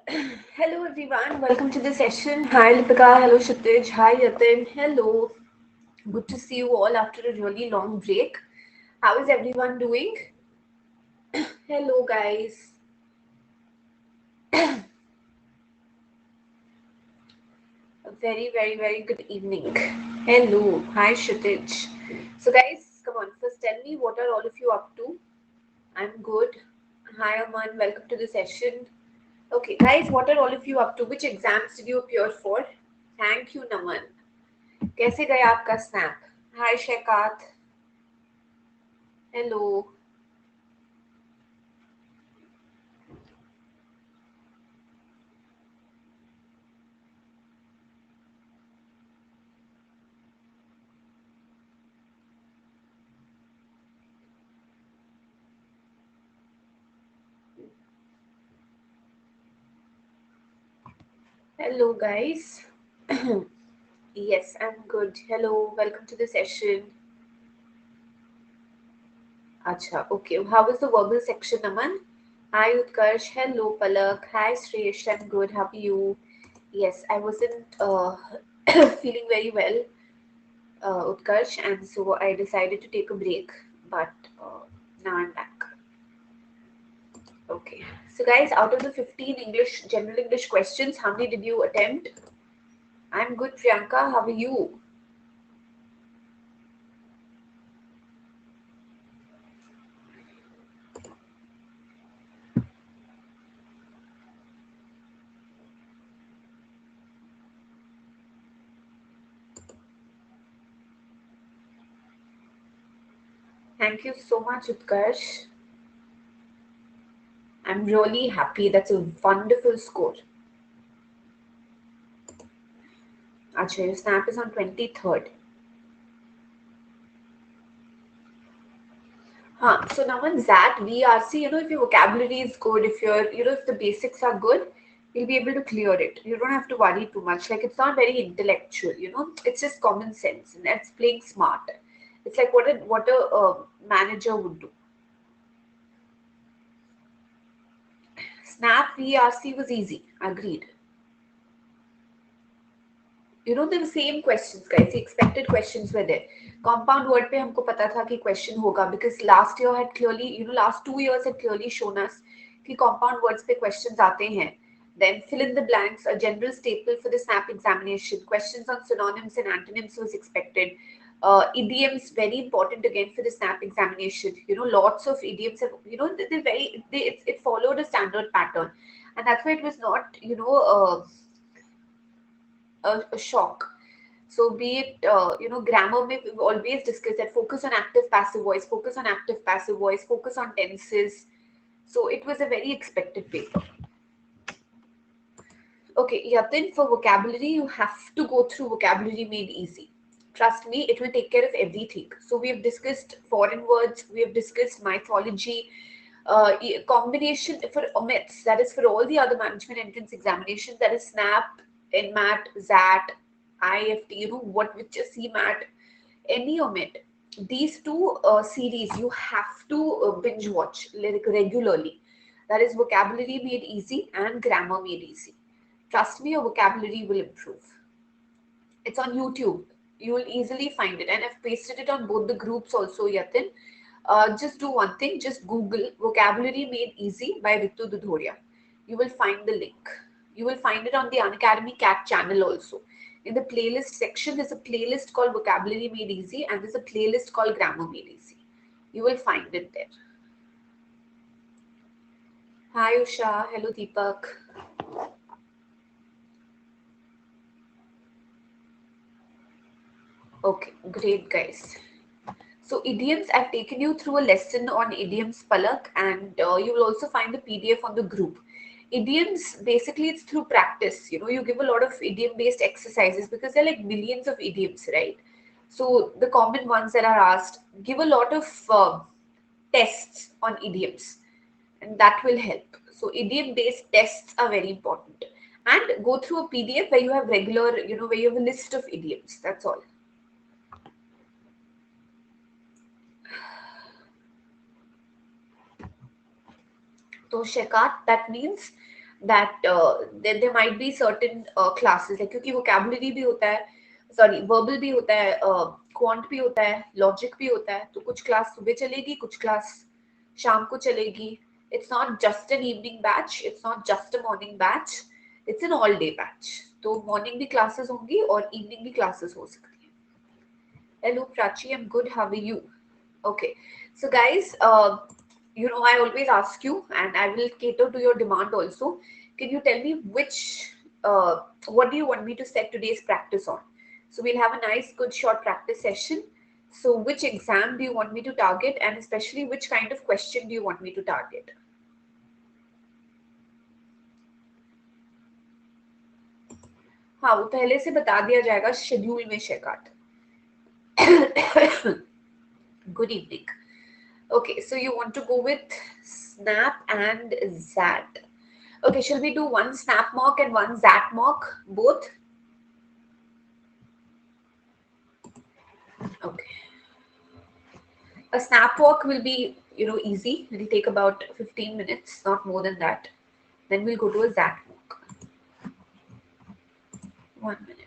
Hello everyone, welcome to the session. Hi Lipika, hello Kshitij, hi Yatin, hello. Good to see you all after a really long break. How is everyone doing? Hello guys. A very good evening. Hello, hi Kshitij. So guys, come on, first tell me what are all of you up to? I'm good. Hi Aman, welcome to the session. Okay, guys, what are all of you up to? Which exams did you appear for? Thank you, Naman. कैसे गया आपका snap? Hi Shekat. Hello. Hello, guys. Yes, I'm good. Hello, welcome to the session. Acha, okay. How was the verbal section, Aman? Hi, Utkarsh. Hello, Palak. Hi, Sresh. I'm good. How are you? Yes, I wasn't feeling very well, Utkarsh, and so I decided to take a break. But now I'm back. Okay. So, guys, out of the 15 general English questions, how many did you attempt? I'm good, Priyanka. How are you? Thank you so much, Utkarsh. I'm really happy. That's a wonderful score. Acha, your snap is on 23rd. Huh. So now on that, VRC, if your vocabulary is good, if the basics are good, you'll be able to clear it. You don't have to worry too much. Like, it's not very intellectual. It's just common sense and that's playing smart. It's like what a manager would do. Snap VRC was easy. Agreed. The same questions, guys. The expected questions were there. Compound word पे हमको पता था कि question होगा because last year had clearly, last 2 years had clearly shown us कि compound words पे questions आते हैं. Then fill in the blanks, a general staple for the SNAP examination. Questions on synonyms and antonyms was expected. Idioms very important again for the SNAP examination. Lots of idioms have, it followed a standard pattern, and that's why it was not, a shock. So be it, grammar, we've always discussed that focus on active passive voice, focus on active passive voice, focus on tenses. So it was a very expected paper. Okay, Yatin, for vocabulary, you have to go through vocabulary made easy. Trust me, it will take care of everything. So we have discussed foreign words, we have discussed mythology, combination for omits, that is for all the other management entrance examinations, that is SNAP, NMAT, ZAT, IFT, which is CMAT, any omit. These two series you have to binge watch like regularly. That is vocabulary made easy and grammar made easy. Trust me, your vocabulary will improve. It's on YouTube. You will easily find it. And I've pasted it on both the groups also, Yatin. Just do one thing. Just Google Vocabulary Made Easy by Ritu Dudhoria. You will find the link. You will find it on the Unacademy Cat channel also. In the playlist section, there's a playlist called Vocabulary Made Easy and there's a playlist called Grammar Made Easy. You will find it there. Hi Usha. Hello Deepak. Okay, great guys. So idioms, I've taken you through a lesson on idioms, Palak, and you will also find the PDF on the group. Idioms, basically, it's through practice. You give a lot of idiom-based exercises because there are like millions of idioms, right? So the common ones that are asked, give a lot of tests on idioms, and that will help. So idiom-based tests are very important. And go through a PDF where you have regular, where you have a list of idioms. That's all. So Shekat, that means that there might be certain classes, like क्योंकि vocabulary भी होता है, sorry verbal भी होता है, quant भी होता है, logic भी होता है, तो कुछ क्लास सुबह चलेगी, कुछ क्लास शाम को चलेगी. It's not just an evening batch, it's not just a morning batch, it's an all day batch. तो morning भी classes होंगी और evening भी classes हो सकती है. Hello Prachi, I'm good, how are you? Okay, so guys, I always ask you, and I will cater to your demand also. Can you tell me what do you want me to set today's practice on? So we'll have a nice, good, short practice session. So which exam do you want me to target, and especially which kind of question do you want me to target? हाँ, वो पहले से बता दिया जाएगा schedule में शेकाट. Good evening. Okay, so you want to go with Snap and Zat. Okay, shall we do one Snap mock and one Zat mock, both? Okay. A Snap walk will be, easy. It'll take about 15 minutes, not more than that. Then we'll go to a Zat mock. 1 minute.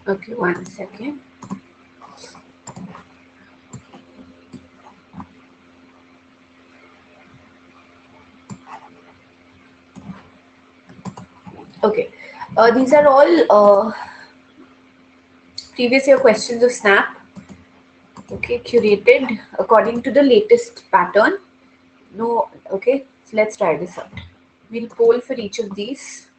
Okay, 1 second. Okay, these are all previous year questions of Snap. Okay, curated according to the latest pattern. No, okay, so let's try this out. We'll poll for each of these.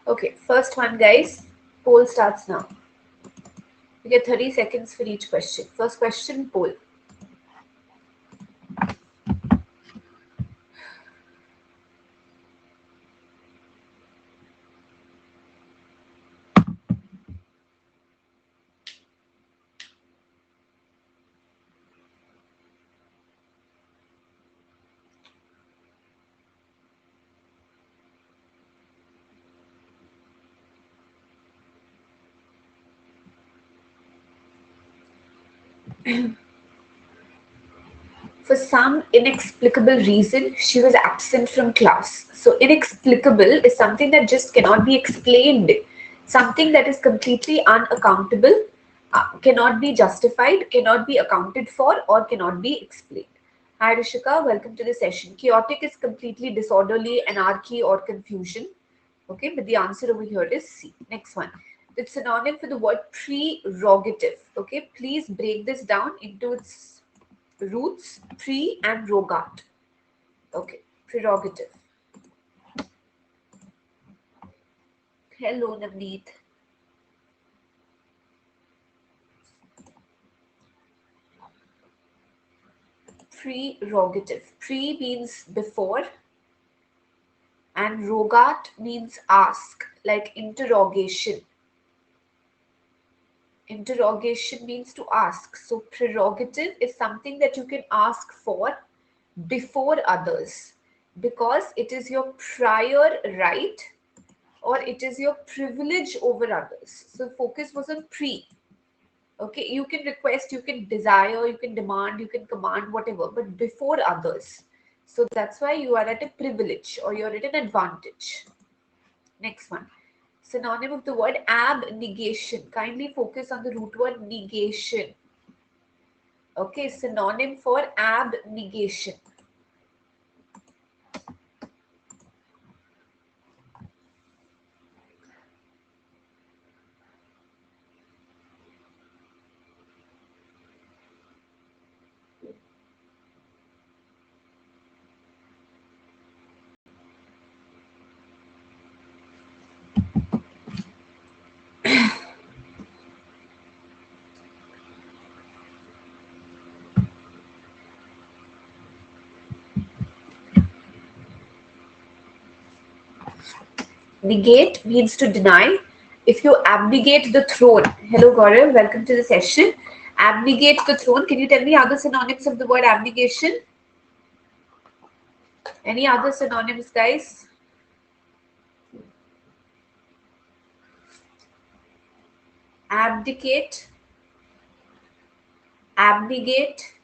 Okay, first one, guys. Poll starts now. You get 30 seconds for each question. First question, poll. For some inexplicable reason, she was absent from class. So, inexplicable is something that just cannot be explained, something that is completely unaccountable, cannot be justified, cannot be accounted for, or cannot be explained. Hi, Rishika, welcome to the session. Chaotic is completely disorderly, anarchy, or confusion. Okay, but the answer over here is C. Next one. It's synonym for the word prerogative. Okay, please break this down into its roots, pre and rogat. Okay, prerogative. Hello, Navneet. prerogative. Pre means before, and rogat means ask, like interrogation. Interrogation means to ask. So prerogative is something that you can ask for before others because it is your prior right or it is your privilege over others. So focus was on pre. Okay, you can request, you can desire, you can demand, you can command, whatever, but before others. So that's why you are at a privilege or you're at an advantage. Next one. Synonym of the word abnegation. Kindly focus on the root word negation. Okay, synonym for abnegation. Negate means to deny. If you abnegate the throne, hello Gaurav, welcome to the session. Abnegate the throne. Can you tell me other synonyms of the word abnegation? Any other synonyms, guys? Abdicate, abnegate,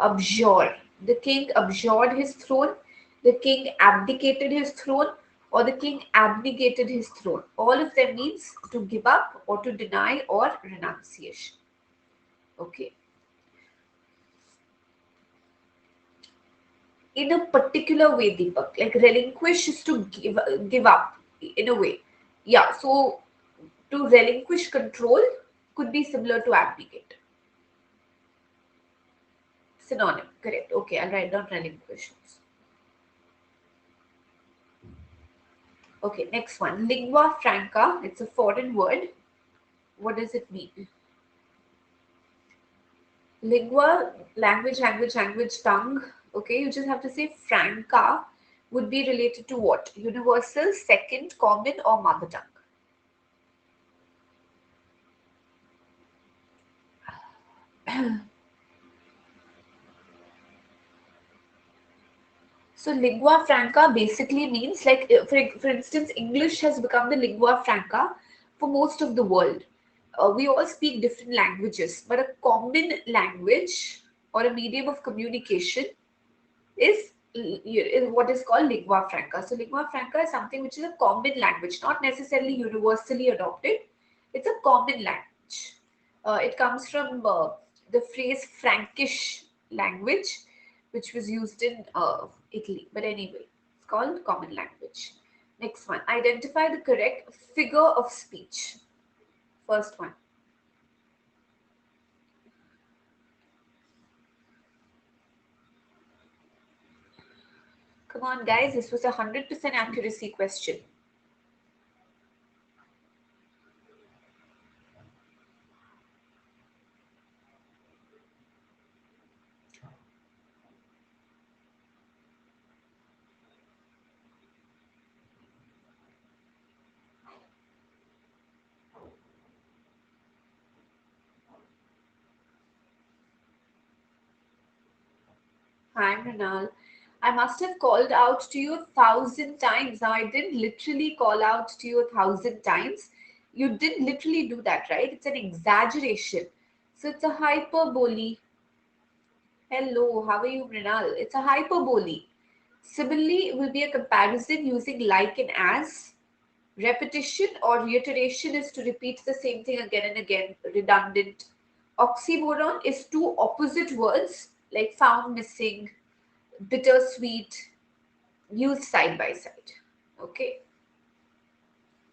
abjure. The king abjured his throne, the king abdicated his throne, or the king abnegated his throne. All of them means to give up or to deny or renunciation. Okay. In a particular way, Deepak, like relinquish is to give up in a way. Yeah, so to relinquish control could be similar to abdicate. Synonym, correct. Okay, I'll write down relinquishes. Okay, next one. Lingua franca. It's a foreign word. What does it mean? Lingua, language, language, language, tongue. Okay, you just have to say franca would be related to what? Universal, second, common, or mother tongue. So lingua franca basically means like, for instance, English has become the lingua franca for most of the world. We all speak different languages, but a common language or a medium of communication is what is called lingua franca. So lingua franca is something which is a common language, not necessarily universally adopted. It's a common language. It comes from the phrase Frankish language, which was used in Italy. But anyway, it's called common language. Next one. Identify the correct figure of speech. First one. Come on, guys. This was a 100% accuracy question. Hi, Mrinal. I must have called out to you 1,000 times. Now, I didn't literally call out to you 1,000 times. You didn't literally do that, right? It's an exaggeration. So it's a hyperbole. Hello, how are you, Mrinal? It's a hyperbole. Simile will be a comparison using like and as. Repetition or reiteration is to repeat the same thing again and again, redundant. Oxymoron is two opposite words like found missing, bittersweet, used side by side. Okay.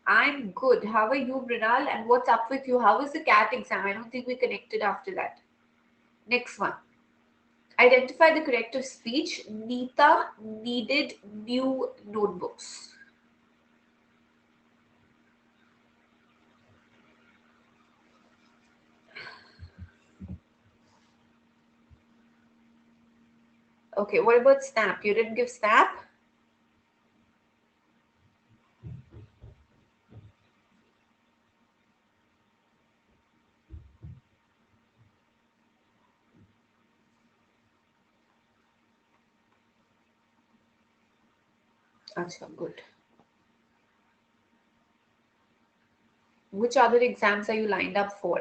I'm good. How are you, Brinal? And what's up with you? How was the CAT exam? I don't think we connected after that. Next one. Identify the corrective speech. Neeta needed new notebooks. Okay, what about snap? You didn't give snap? Acha, good. Which other exams are you lined up for?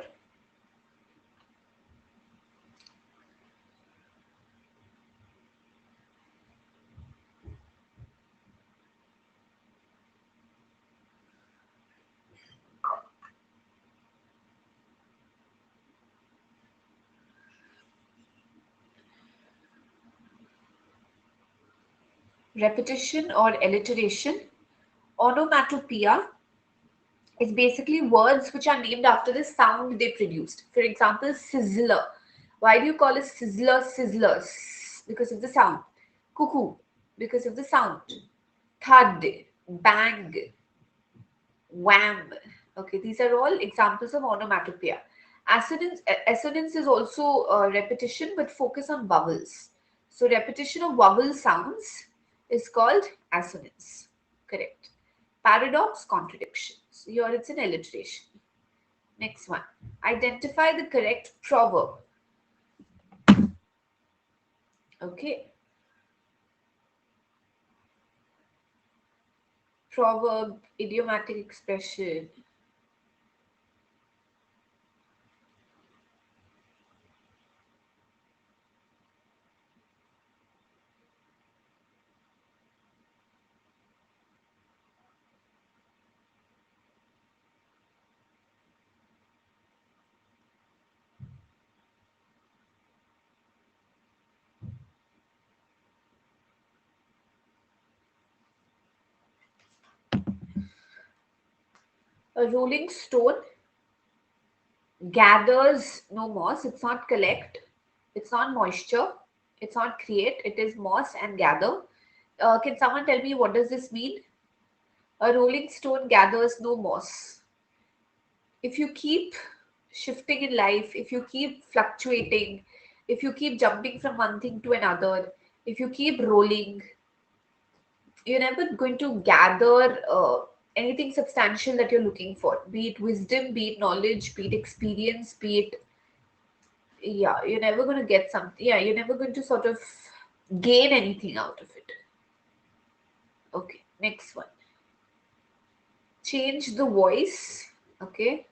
Repetition or alliteration? Onomatopoeia is basically words which are named after the sound they produced. For example, sizzler. Why do you call a sizzler sizzler? Because of the sound. Cuckoo, because of the sound. Thud, bang, wham. Okay, these are all examples of onomatopoeia. Assonance is also repetition but focus on vowels. So repetition of vowel sounds is called assonance. Correct. Paradox, contradiction. So here it's an alliteration. Next one. Identify the correct proverb. Okay. Proverb, idiomatic expression. A rolling stone gathers no moss. It's not collect. It's not moisture. It's not create. It is moss and gather. Can someone tell me what does this mean? A rolling stone gathers no moss. If you keep shifting in life, if you keep fluctuating, if you keep jumping from one thing to another, if you keep rolling, you're never going to gather anything substantial that you're looking for, be it wisdom, be it knowledge, be it experience, be it, yeah, you're never going to get something, yeah, you're never going to sort of gain anything out of it. Okay, next one. Change the voice. Okay.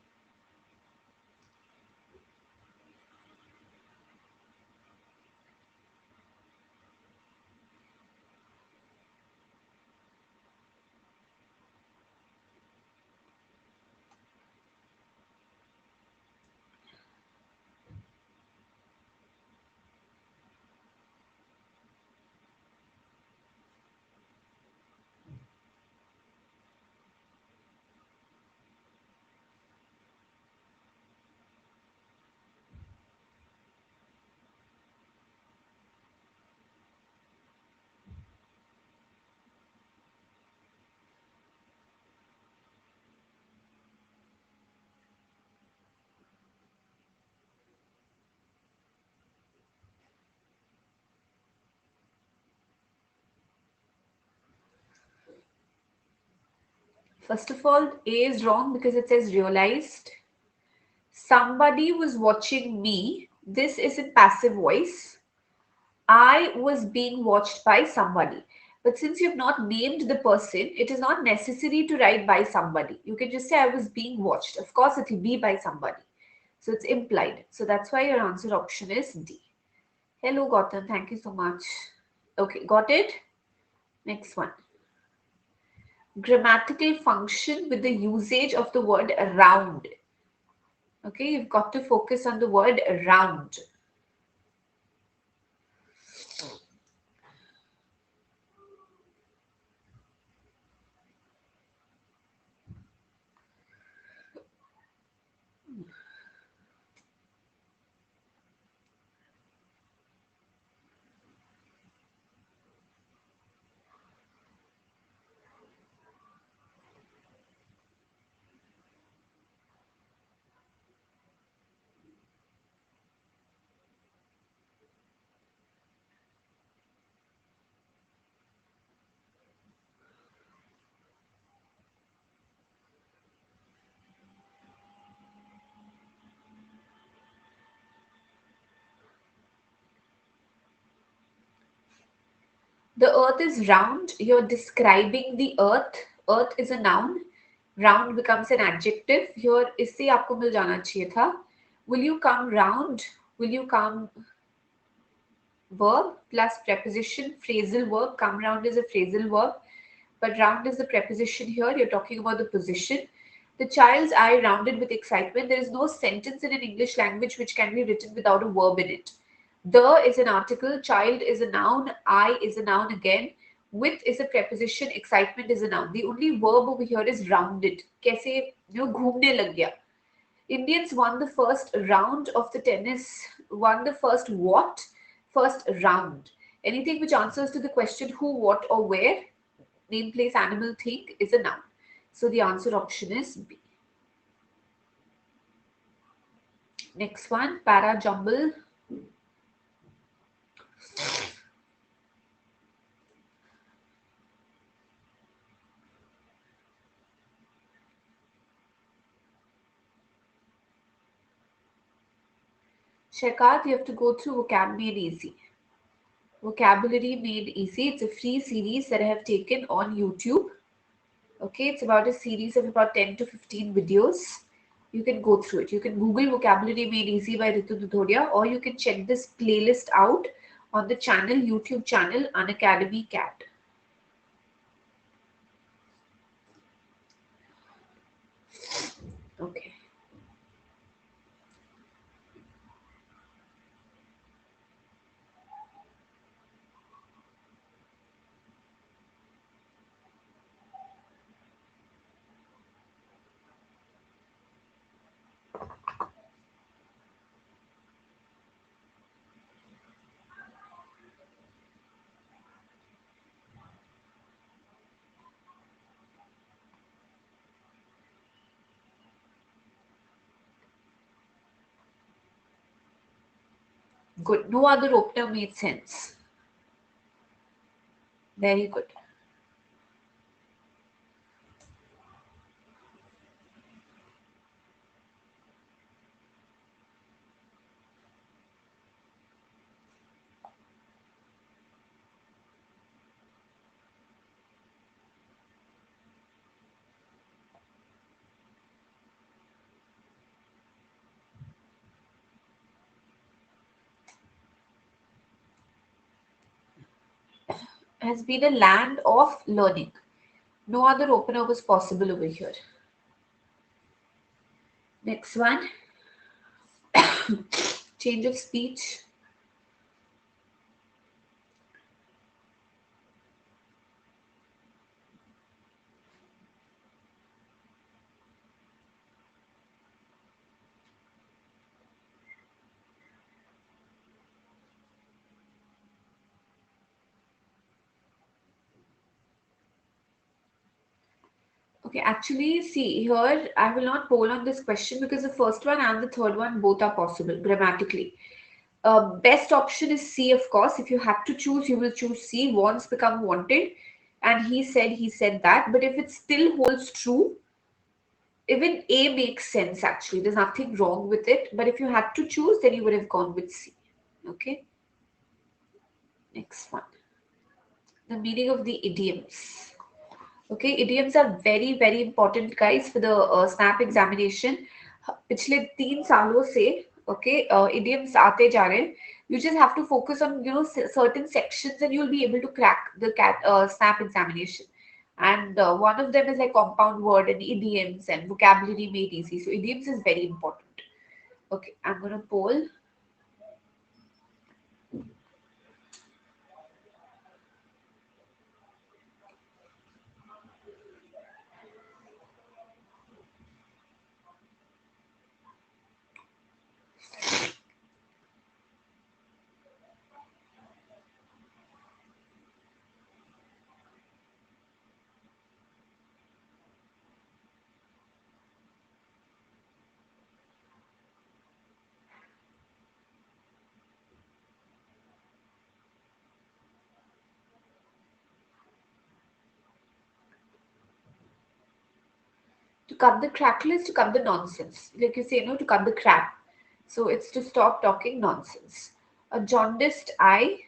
First of all, A is wrong because it says realized. Somebody was watching me. This is in passive voice. I was being watched by somebody. But since you have not named the person, it is not necessary to write by somebody. You can just say, I was being watched. Of course, it will be by somebody. So it's implied. So that's why your answer option is D. Hello, Gautam. Thank you so much. Okay, got it? Next one. Grammatical function with the usage of the word around. Okay, you've got to focus on the word around. The earth is round. You're describing the earth. Earth is a noun. Round becomes an adjective. Here इससे आपको मिल जाना चाहिए था. Will you come round? Will you come verb plus preposition, phrasal verb. Come round is a phrasal verb, but round is the preposition here. You're talking about the position. The child's eye rounded with excitement. There is no sentence in an English language which can be written without a verb in it. The is an article, child is a noun, eye is a noun again, with is a preposition, excitement is a noun. The only verb over here is rounded. कैसे घूमने लग गया. Indians won the first round of the tennis, won the first what? First round. Anything which answers to the question who, what, or where, name, place, animal, thing is a noun. So the answer option is B. Next one, para jumble. Shekat, you have to go through Vocab Made Easy. Vocabulary Made Easy. It's a free series that I have taken on YouTube. Okay, it's about a series of about 10 to 15 videos. You can go through it. You can Google Vocabulary Made Easy by Ritu Dudhoria, or you can check this playlist out on the channel, YouTube channel, Unacademy Cat. Okay. Good. No other opener made sense. Very good. Has been a land of learning. No other opener was possible over here. Next one. Change of speech. Okay, actually, see here, I will not poll on this question because the first one and the third one both are possible grammatically. Best option is C, of course. If you have to choose, you will choose C. Wants become wanted, and he said that. But if it still holds true, even A makes sense actually. There's nothing wrong with it. But if you had to choose, then you would have gone with C. Okay. Next one. The meaning of the idioms. Okay, idioms are very, very important, guys, for the SNAP examination. पिछले 3 सालों से okay, idioms आते जा रहे हैं. You just have to focus on certain sections, and you'll be able to crack the SNAP examination. And one of them is like compound word and idioms and vocabulary made easy. So idioms is very important. Okay, I'm gonna poll. To cut the crackle is to cut the nonsense. Like you say, to cut the crap. So it's to stop talking nonsense. A jaundiced eye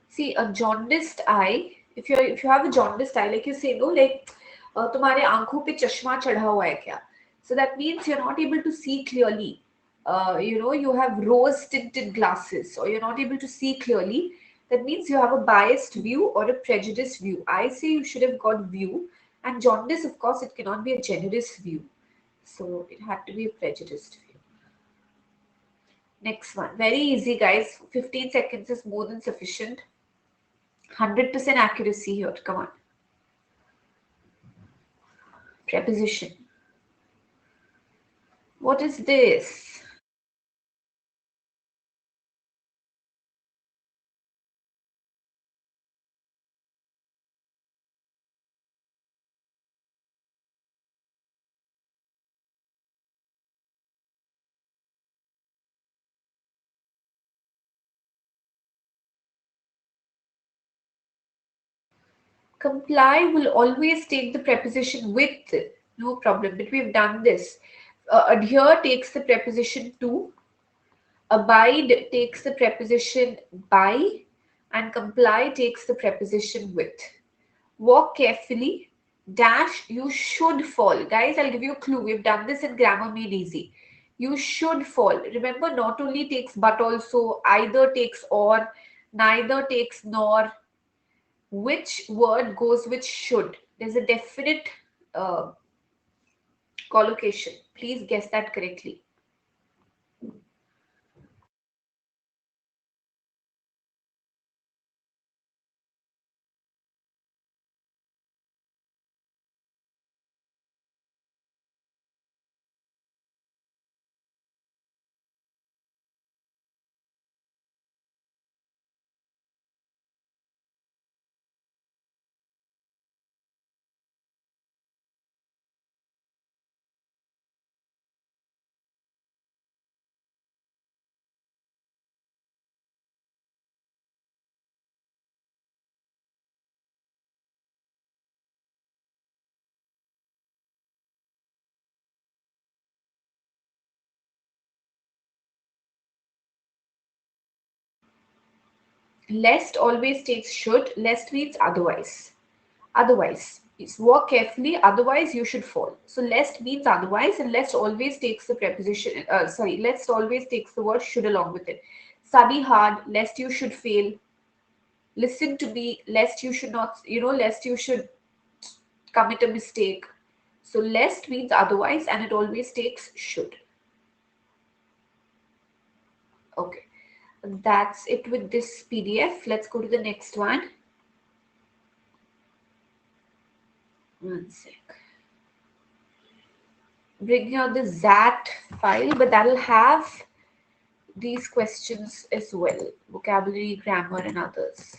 See, a jaundiced eye, if you have a jaundiced eye, like you say, no, like तुम्हारे आंखों पे चश्मा चढ़ा हुआ है क्या? So that means you're not able to see clearly. You have rose tinted glasses, or you're not able to see clearly. That means you have a biased view or a prejudiced view. I say you should have got view, and jaundice, of course, it cannot be a generous view. So it had to be a prejudiced view. Next one. Very easy, guys. 15 seconds is more than sufficient. 100% accuracy here. Come on. Preposition. What is this? Comply will always take the preposition with. No problem. But we've done this. Adhere takes the preposition to. Abide takes the preposition by. And comply takes the preposition with. Walk carefully. Dash, you should fall. Guys, I'll give you a clue. We've done this in Grammar Made Easy. You should fall. Remember, not only takes but also, either takes or, neither takes nor. Which word goes with should? There's a definite uh, collocation. Please guess that correctly. Lest always takes should. Lest means otherwise. Otherwise. It's walk carefully, otherwise you should fall. So lest means otherwise, and lest always takes the preposition, lest always takes the word should along with it. Study hard, lest you should fail. Listen to me, lest you should not, lest you should commit a mistake. So lest means otherwise, and it always takes should. Okay, that's it with this PDF. Let's go to the next one. One sec. Bring out the ZAT file, but that'll have these questions as well. Vocabulary, grammar, and others.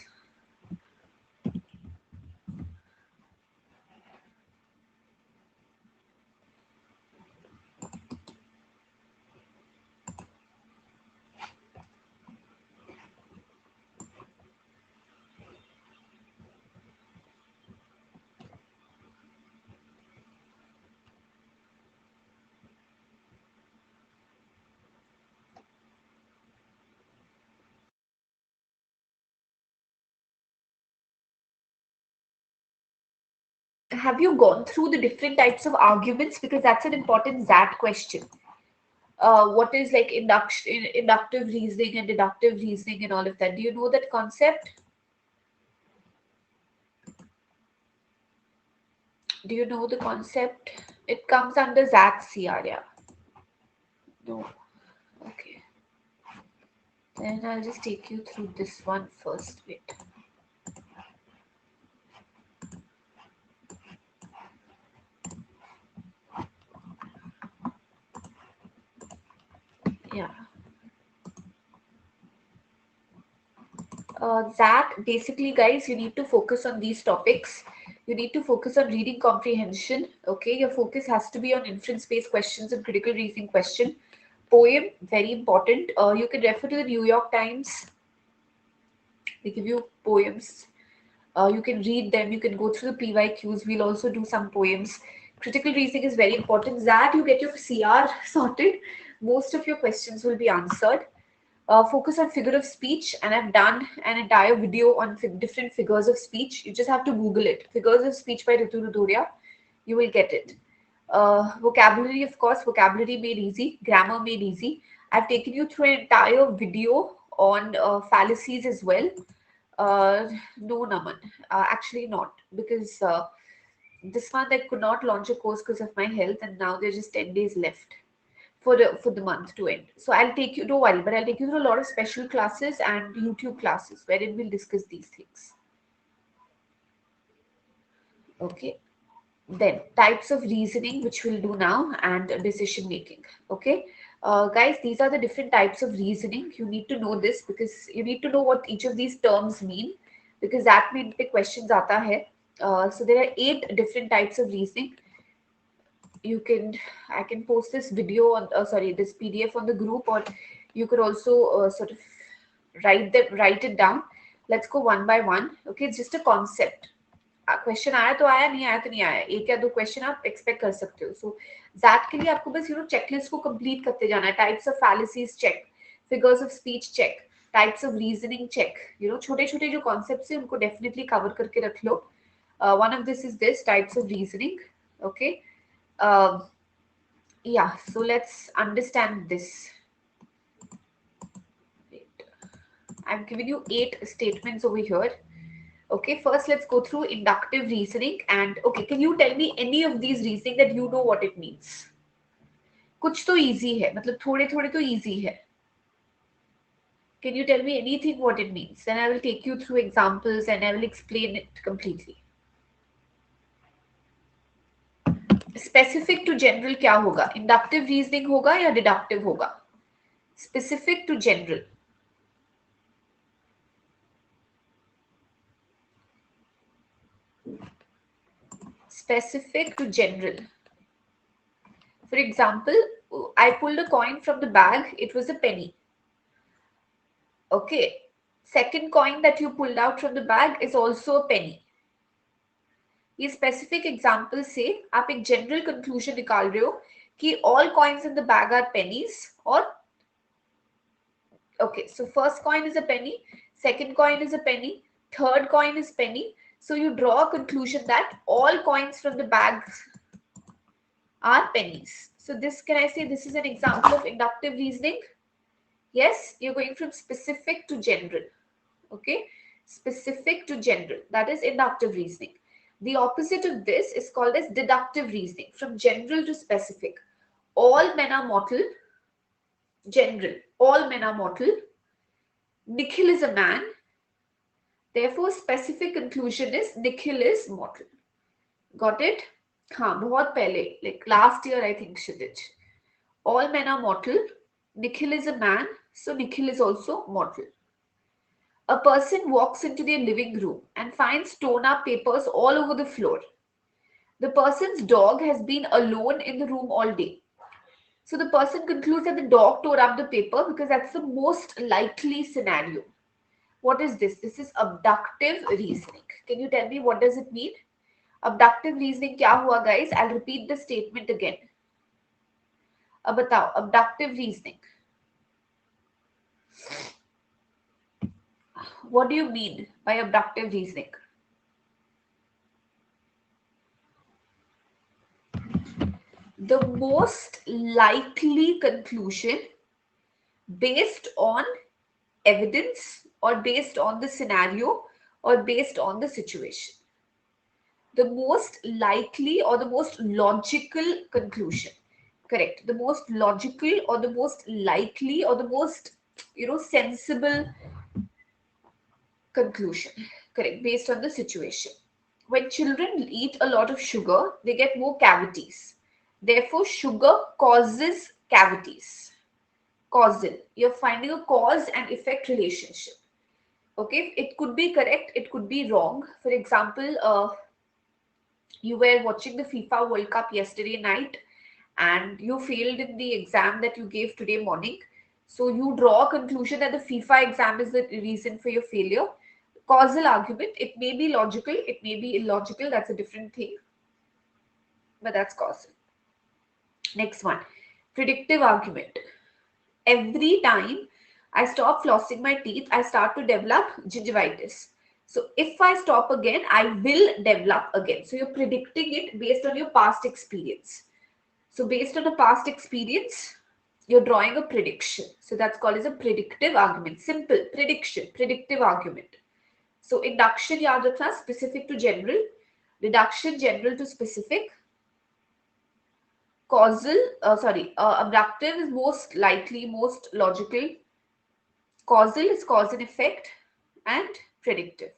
Have you gone through the different types of arguments? Because that's an important ZAT question. What is like inductive reasoning and deductive reasoning and all of that? Do you know that concept? Do you know the concept? It comes under ZAT CR. No. Okay. Then I'll just take you through this one first. Wait. Yeah. That basically, guys, you need to focus on these topics. You need to focus on reading comprehension. Okay, your focus has to be on inference-based questions and critical reasoning question. Poem, very important. You can refer to the New York Times. They give you poems. You can read them. You can go through the PYQs. We'll also do some poems. Critical reasoning is very important. That you get your CR sorted. Most of your questions will be answered. focus on figure of speech, and I've done an entire video on different figures of speech. You just have to Google it. Figures of speech by Ritu Dudhoria. You will get it. Vocabulary, of course, vocabulary made easy, grammar made easy. I've taken you through an entire video on fallacies as well. No, Naman, actually not, because this month I could not launch a course because of my health, and now there's just 10 days left for the month to end. So I'll take you, don't worry, but I'll take you through a lot of special classes and YouTube classes wherein we'll discuss these things. Okay. Then types of reasoning, which we'll do now, and decision making. Okay. Guys, these are the different types of reasoning. You need to know this because you need to know what each of these terms mean, because that means the questions aata hai. So there are 8 different types of reasoning. I can post this video on this PDF on the group, or you could also sort of write it down. Let's go one by one. Okay, it's just a concept. Question आया तो आया, नहीं आया तो नहीं आया, एक या दो क्वेश्चन आप एक्सपेक्ट कर सकते हो. सो दैट के लिए आपको बस चेकलिस्ट को कंप्लीट करते जाना है. Types of fallacies check, figures of speech check, types of reasoning check. छोटे छोटे जो कॉन्सेप्ट्स हैं उनको डेफिनेटली कवर करके रख लो. One of this is this types of reasoning. Okay, yeah, so let's understand this. Wait. I've given you 8 statements over here. Okay, first let's go through inductive reasoning. And okay, can you tell me any of these reasoning that you know what it means? कुछ तो easy है, मतलब थोड़े थोड़े तो easy है. Can you tell me anything what it means? Then I will take you through examples and I will explain it completely. Specific to general क्या होगा? Inductive reasoning होगा या deductive होगा? Specific to general. Specific to general. For example, I pulled a coin from the bag. It was a penny. Okay. Second coin that you pulled out from the bag is also a penny. ये specific example से आप एक general conclusion निकाल रहे हो कि all coins in the bag are pennies. Or okay, so first coin is a penny, second coin is a penny, third coin is penny. So you draw a conclusion that all coins from the bag are pennies. So this, can I say this is an example of inductive reasoning? Yes, you're going from specific to general. Okay, specific to general. That is inductive reasoning. The opposite of this is called as deductive reasoning, from general to specific. All men are mortal. General. All men are mortal. Nikhil is a man. Therefore, specific conclusion is Nikhil is mortal. Got it? हाँ, बहुत पहले, like last year I think Kshitij. All men are mortal. Nikhil is a man, so Nikhil is also mortal. A person walks into their living room and finds torn up papers all over the floor. The person's dog has been alone in the room all day. So the person concludes that the dog tore up the paper because that's the most likely scenario. What is this? This is abductive reasoning. Can you tell me what does it mean? Abductive reasoning क्या हुआ guys? I'll repeat the statement again. अब बताओ, abductive reasoning. What do you mean by abductive reasoning? The most likely conclusion based on evidence, or based on the scenario, or based on the situation. The most likely or the most logical conclusion. Correct. The most logical or the most likely or the most, sensible conclusion. Correct. Based on the situation. When children eat a lot of sugar, they get more cavities. Therefore, sugar causes cavities. Causal. You're finding a cause and effect relationship. Okay. It could be correct. It could be wrong. For example, you were watching the FIFA World Cup yesterday night and you failed in the exam that you gave today morning. So you draw a conclusion that the FIFA exam is the reason for your failure. Causal argument. It may be logical. It may be illogical. That's a different thing. But that's causal. Next one. Predictive argument. Every time I stop flossing my teeth, I start to develop gingivitis. So if I stop again, I will develop again. So you're predicting it based on your past experience. So based on a past experience, you're drawing a prediction. So that's called as a predictive argument. Simple prediction, predictive argument. So induction yaad rakhna, specific to general. Reduction, general to specific. Causal, abductive is most likely, most logical. Causal is cause and effect. And predictive.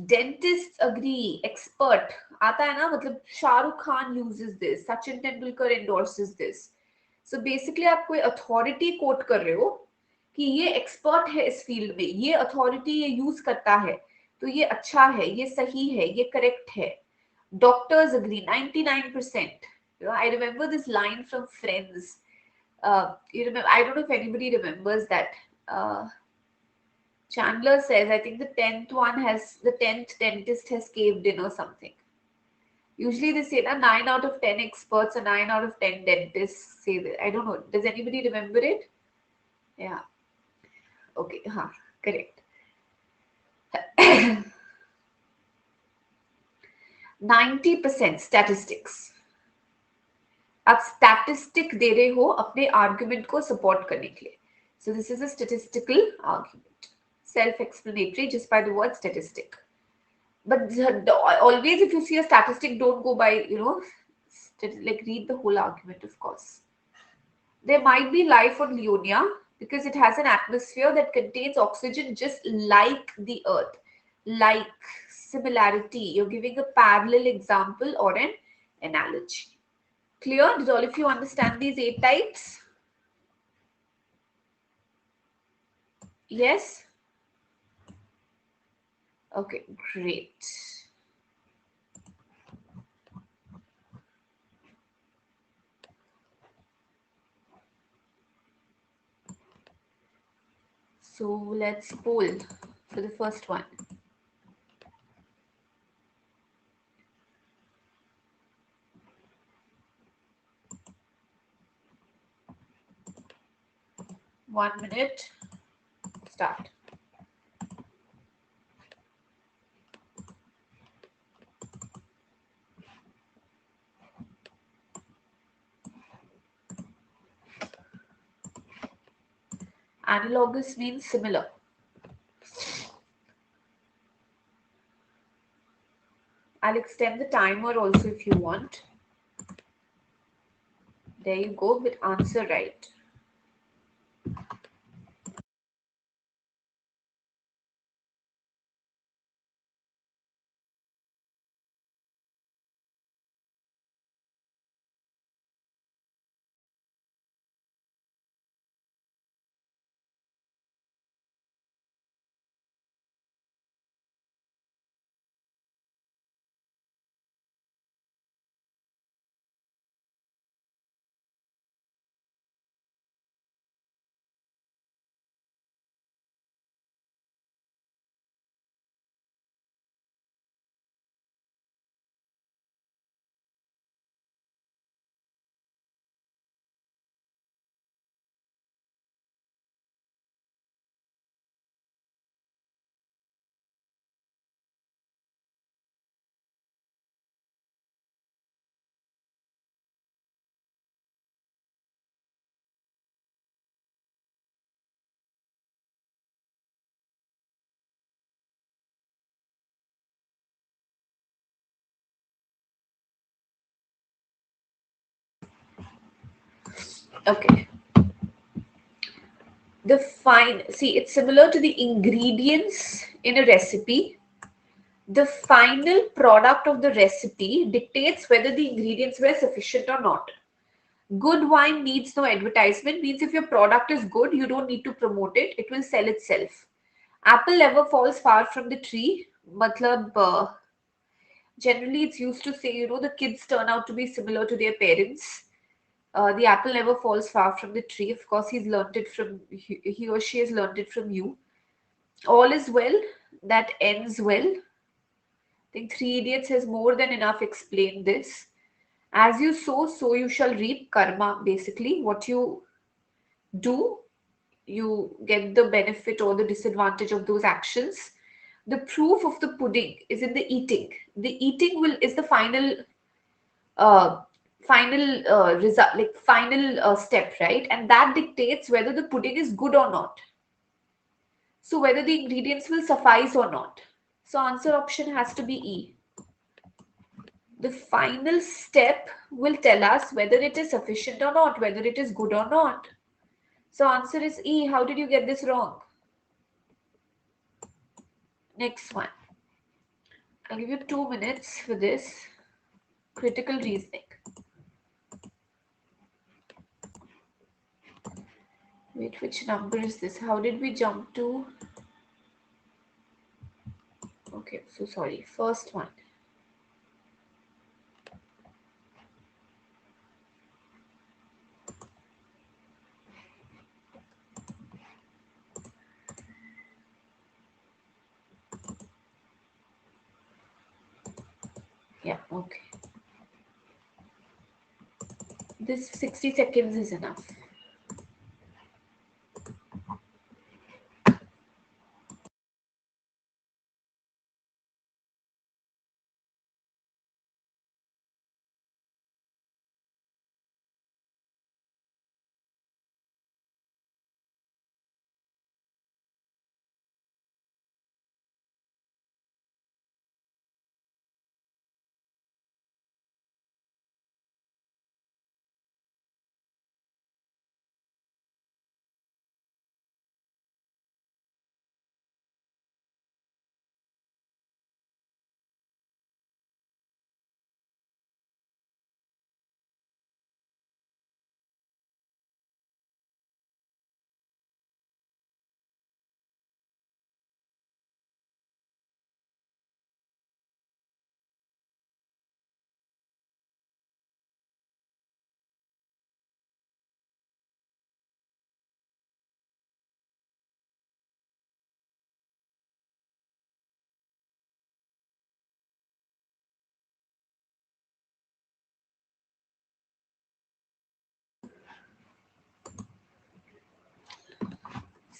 Dentists agree, expert. आता है ना, मतलब Shahrukh Khan uses this, Sachin Tendulkar endorses this. So basically आप कोई authority quote कर रहे हो कि ये expert है इस field में, ये authority ये use करता है, तो ये अच्छा है, ये सही है, ये correct है. Doctors agree, 99%. You know, I remember this line from Friends. You remember? I don't know if anybody remembers that. Chandler says, I think the 10th dentist has caved in or something. Usually they say that 9 out of 10 experts or 9 out of 10 dentists say that. I don't know. Does anybody remember it? Yeah. Okay. Correct. 90% statistics. आप statistic दे रहे हो अपने argument को support करने के लिए. So this is a statistical argument. Self-explanatory just by the word statistic. But always if you see a statistic, don't go by, like read the whole argument, of course. There might be life on Leonia because it has an atmosphere that contains oxygen just like the earth. Like, similarity. You're giving a parallel example or an analogy. Clear? Did all of you understand these 8 types? Yes? Okay, great. So let's poll for the first one. One minute. Start. Analogous means similar. I'll extend the timer also if you want. There you go, with answer right. Okay. See, it's similar to the ingredients in a recipe. The final product of the recipe dictates whether the ingredients were sufficient or not. Good wine needs no advertisement, means if your product is good, you don't need to promote it. It will sell itself. Apple never falls far from the tree. Matlab, generally it's used to say, the kids turn out to be similar to their parents. The apple never falls far from the tree. Of course, he or she has learned it from you. All is well that ends well. I think Three Idiots has more than enough explained this. As you sow, so you shall reap. Karma, basically, what you do, you get the benefit or the disadvantage of those actions. The proof of the pudding is in the eating. The eating will is the uh, final result, like final step, right? And that dictates whether the pudding is good or not. So whether the ingredients will suffice or not. So answer option has to be E. The final step will tell us whether it is sufficient or not, whether it is good or not. So answer is E. How did you get this wrong? Next one. I'll give you 2 minutes for this. Critical reasoning. Wait, which number is this? How did we jump to? Okay, so sorry. First one. Yeah, okay. This 60 seconds is enough.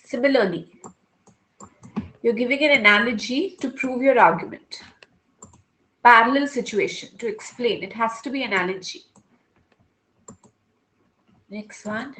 Similarly, you're giving an analogy to prove your argument. Parallel situation to explain. It has to be analogy. Next one.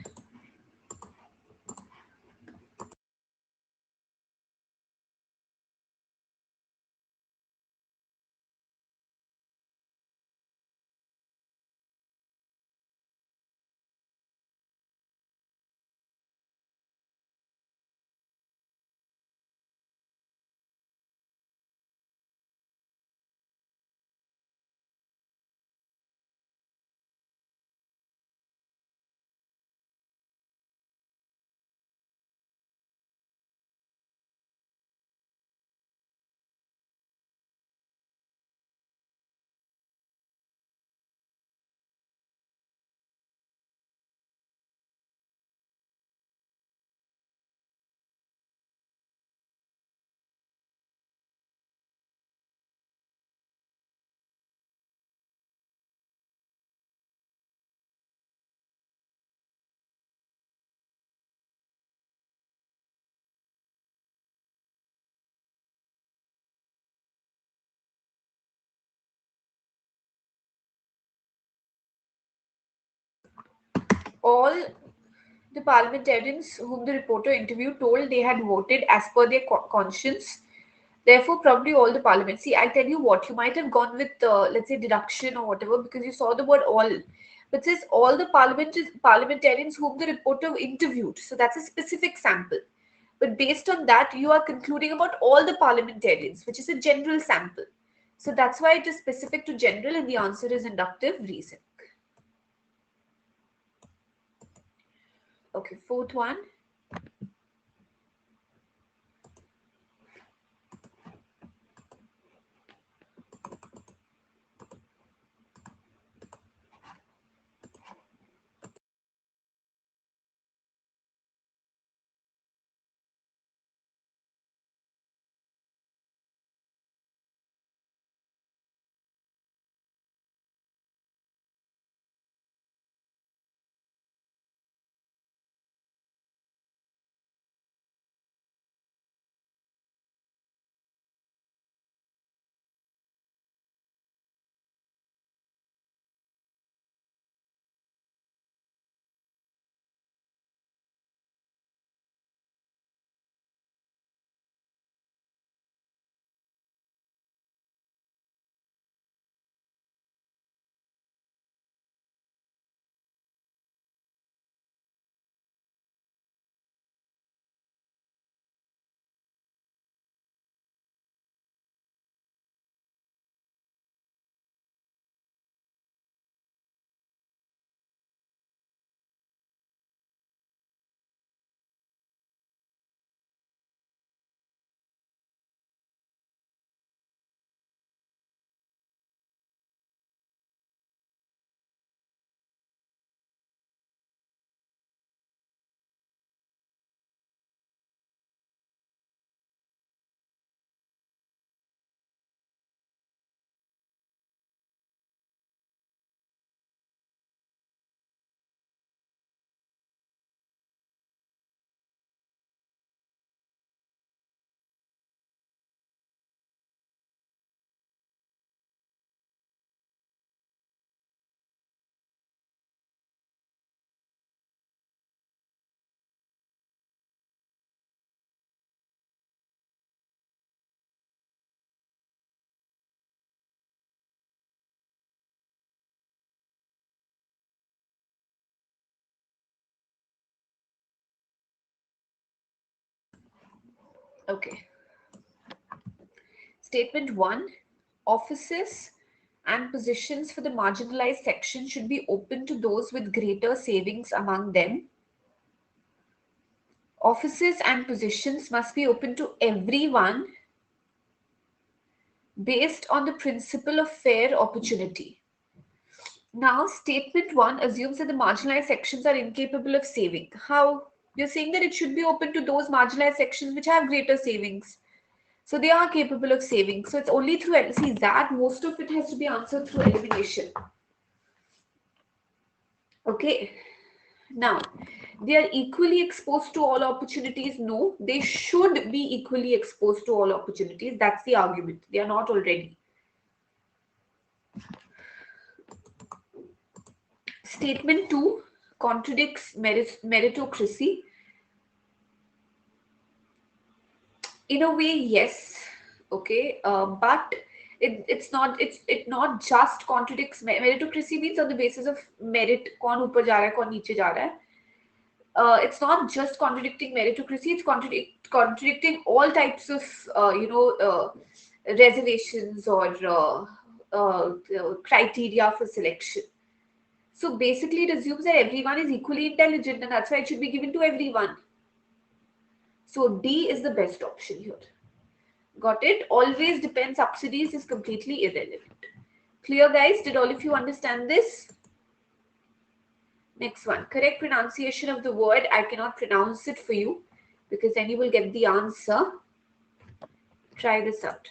All the parliamentarians whom the reporter interviewed told they had voted as per their conscience. Therefore, probably all the parliament. See, I tell you what, you might have gone with, let's say, deduction or whatever because you saw the word all. But it says all the parliamentarians whom the reporter interviewed. So that's a specific sample. But based on that, you are concluding about all the parliamentarians, which is a general sample. So that's why it is specific to general, and the answer is inductive reason. Okay, fourth one. Okay. Statement 1. Offices and positions for the marginalized section should be open to those with greater savings among them. Offices and positions must be open to everyone based on the principle of fair opportunity. Now, statement 1 assumes that the marginalized sections are incapable of saving. How? You're saying that it should be open to those marginalized sections which have greater savings. So they are capable of saving. So it's only through, see that most of it has to be answered through elimination. Okay. Now, they are equally exposed to all opportunities. No, they should be equally exposed to all opportunities. That's the argument. They are not already. Statement 2 contradicts meritocracy. In a way, yes. Okay, but it's not just contradicts. Meritocracy means on the basis of merit, कौन ऊपर जा रहा है, कौन नीचे जा रहा है. It's not just contradicting meritocracy, it's contradicting all types of reservations or criteria for selection. So basically it assumes that everyone is equally intelligent, and that's why it should be given to everyone. So D is the best option here. Got it? Always depend subsidies is completely irrelevant. Clear, guys? Did all of you understand this? Next one. Correct pronunciation of the word. I cannot pronounce it for you because then you will get the answer. Try this out.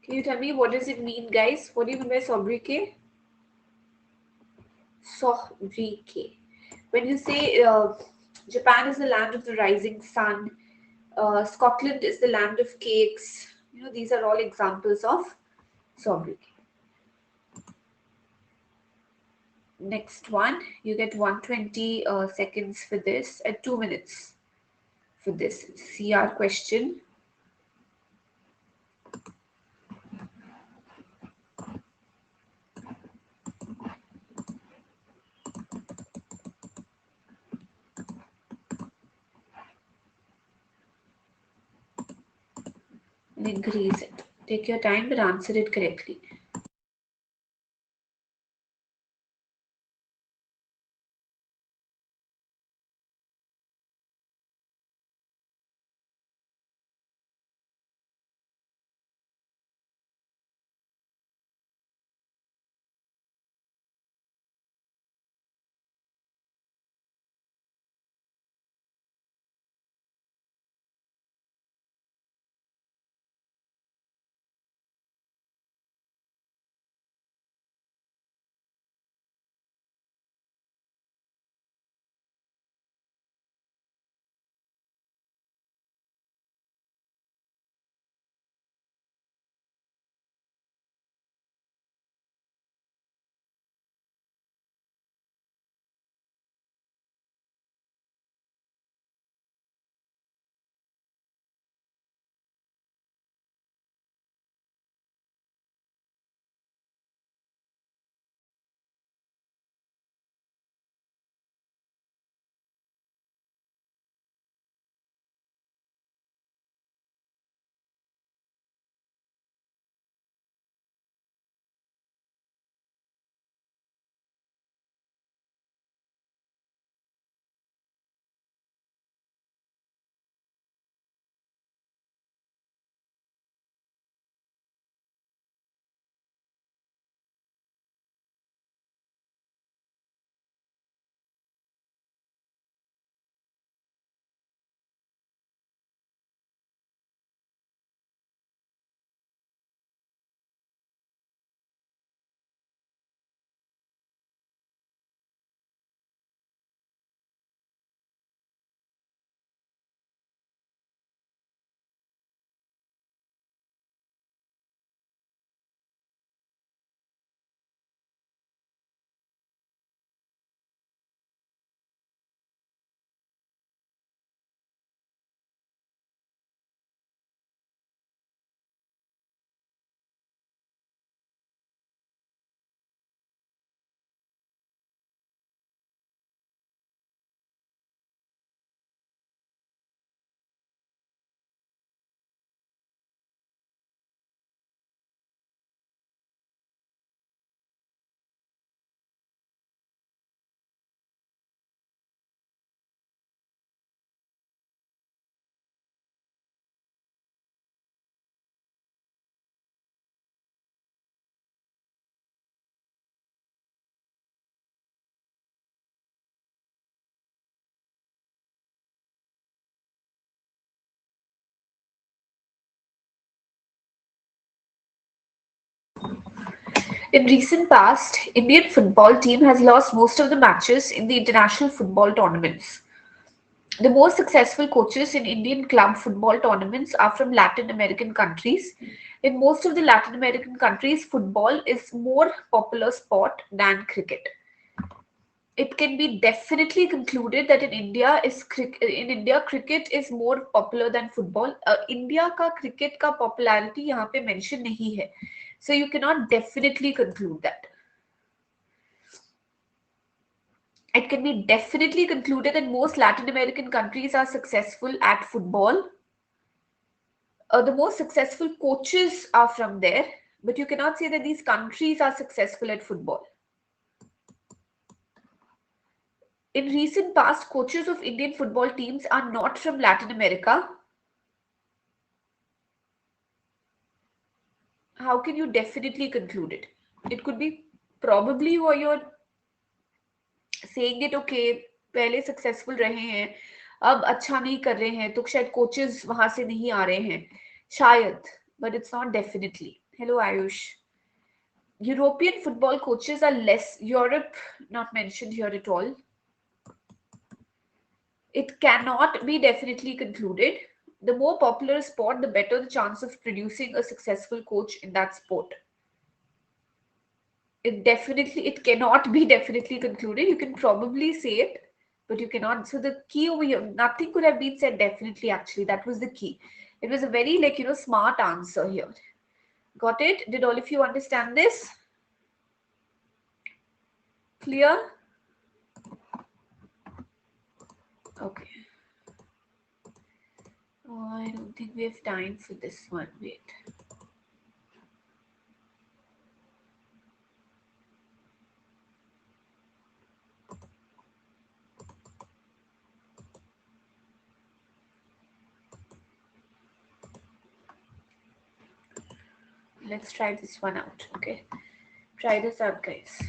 Can you tell me what does it mean, guys? What do you mean by sobriquet? Sobriquet. When you say Japan is the land of the rising sun, Scotland is the land of cakes, these are all examples of sobriquet. Next one, you get 120 seconds for this and 2 minutes for this CR question. And increase it. Take your time but answer it correctly. In recent past, Indian football team has lost most of the matches in the international football tournaments. The most successful coaches in Indian club football tournaments are from Latin American countries. In most of the Latin American countries, football is more popular sport than cricket. It can be definitely concluded that in India cricket is more popular than football. India का cricket का popularity यहाँ पे mention नहीं है, so you cannot definitely conclude that. It can be definitely concluded that most Latin American countries are successful at football. The most successful coaches are from there, but you cannot say that these countries are successful at football. In recent past, coaches of Indian football teams are not from Latin America. How can you definitely conclude it? It could be probably, or you're saying that okay, पहले successful रहे हैं, अब अच्छा नहीं कर रहे हैं, तो शायद coaches वहां से नहीं आ रहे हैं, शायद, but it's not definitely. Hello Ayush. European football coaches are less. Europe not mentioned here at all. It cannot be definitely concluded. The more popular a sport, the better the chance of producing a successful coach in that sport. It cannot be definitely concluded. You can probably say it, but you cannot. So the key over here, nothing could have been said definitely, actually. That was the key. It was a very, smart answer here. Got it? Did all of you understand this? Clear? Okay. Oh, I don't think we have time for this one. Wait. Let's try this one out. Okay. Try this out, guys.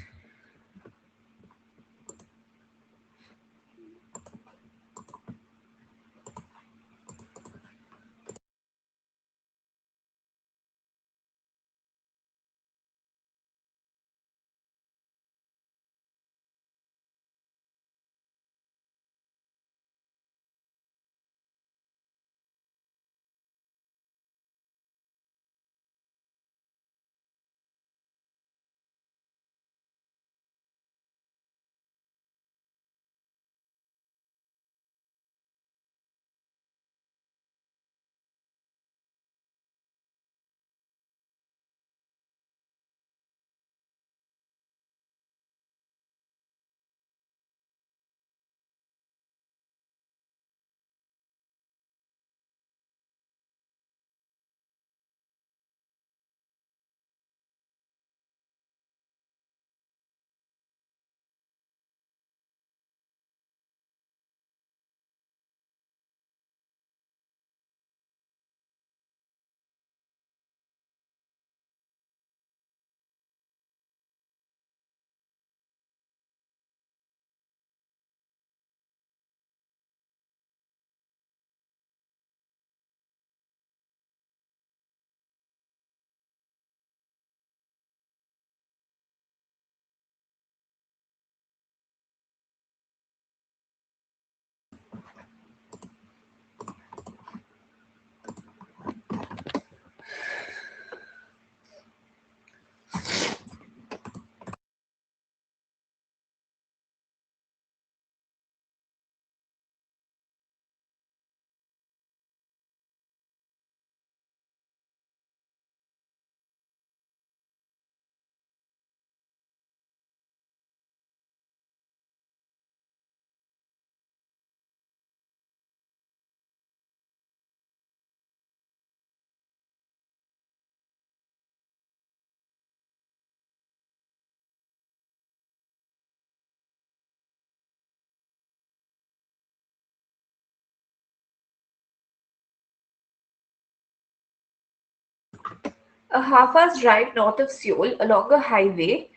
A half-hour's drive north of Seoul along a highway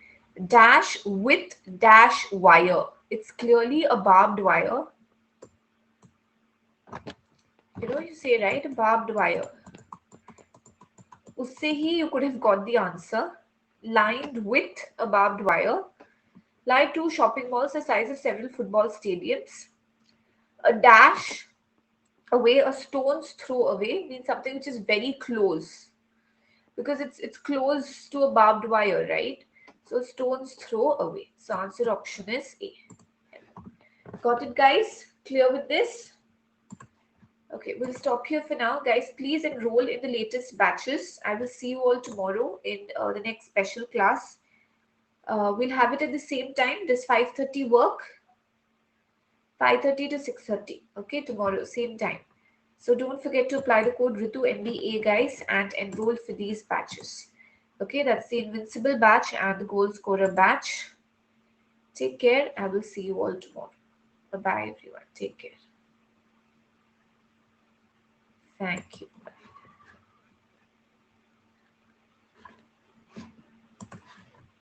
dash with dash wire. It's clearly a barbed wire. You say, right? A barbed wire. Usse hi you could have got the answer. lined with a barbed wire. Lie 2, shopping malls the size of several football stadiums. A dash away, a stone's throw away means something which is very close, because it's close to a barbed wire, right? So stone's throw away. So answer option is A. Got it, guys? Clear with this? Okay, we'll stop here for now. Guys, please enroll in the latest batches. I will see you all tomorrow in the next special class. We'll have it at the same time. Does 5:30 work? 5:30 to 6:30. Okay, tomorrow, same time. So don't forget to apply the code Ritu MBA, guys, and enroll for these batches. Okay, that's the Invincible batch and the Gold Scorer batch. Take care. I will see you all tomorrow. Bye-bye, everyone. Take care. Thank you. Bye.